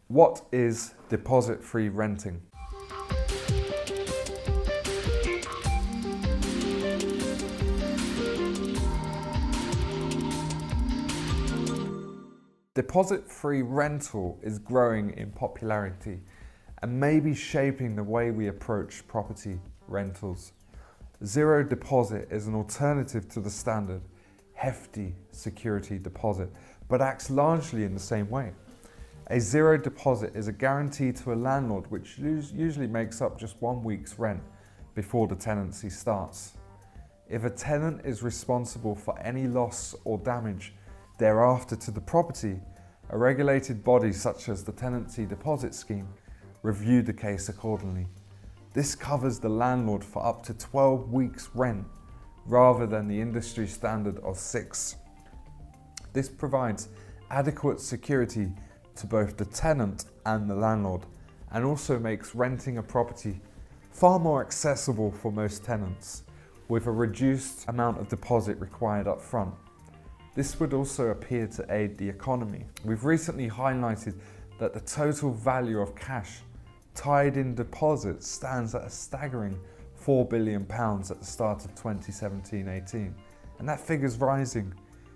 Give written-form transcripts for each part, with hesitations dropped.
What is deposit-free renting? Deposit-free rental is growing in popularity and may be shaping the way we approach property rentals. Zero deposit is an alternative to the standard hefty security deposit, but acts largely in the same way. A zero deposit is a guarantee to a landlord which usually makes up just 1 week's rent before the tenancy starts. If a tenant is responsible for any loss or damage thereafter to the property, a regulated body such as the Tenancy Deposit Scheme review the case accordingly. This covers the landlord for up to 12 weeks' rent rather than the industry standard of 6. This provides adequate security to both the tenant and the landlord, and also makes renting a property far more accessible for most tenants, with a reduced amount of deposit required up front. This would also appear to aid the economy. We've recently highlighted that the total value of cash tied in deposits stands at a staggering £4 billion at the start of 2017-18, and that figure's rising.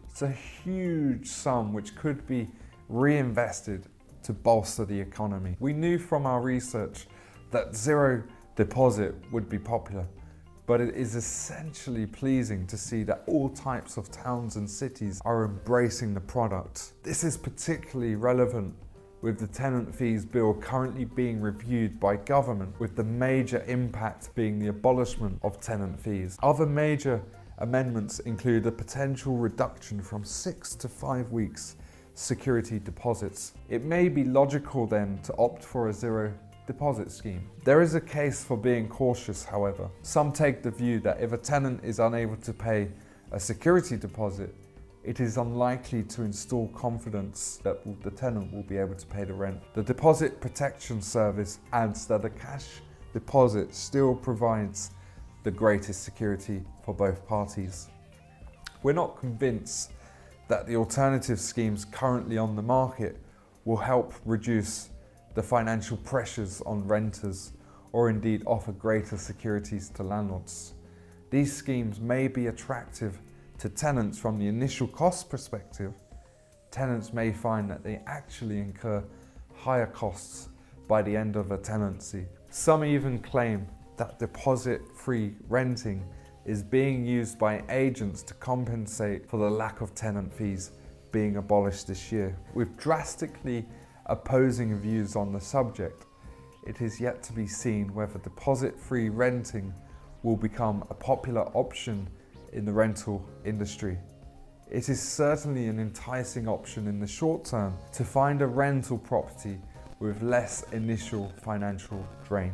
It's a huge sum which could be reinvested to bolster the economy. We knew from our research that zero deposit would be popular, but it is essentially pleasing to see that all types of towns and cities are embracing the product. This is particularly relevant with the tenant fees bill currently being reviewed by government, with the major impact being the abolishment of tenant fees. Other major amendments include a potential reduction from 6 to 5 weeks security deposits. It may be logical then to opt for a zero deposit scheme. There is a case for being cautious, however. Some take the view that if a tenant is unable to pay a security deposit, it is unlikely to install confidence that the tenant will be able to pay the rent. The Deposit Protection Service adds that a cash deposit still provides the greatest security for both parties. We're not convinced that the alternative schemes currently on the market will help reduce the financial pressures on renters or indeed offer greater securities to landlords. These schemes may be attractive to tenants from the initial cost perspective. Tenants may find that they actually incur higher costs by the end of a tenancy. Some even claim that deposit-free renting is being used by agents to compensate for the lack of tenant fees being abolished this year. With drastically opposing views on the subject, it is yet to be seen whether deposit-free renting will become a popular option in the rental industry. It is certainly an enticing option in the short term to find a rental property with less initial financial drain.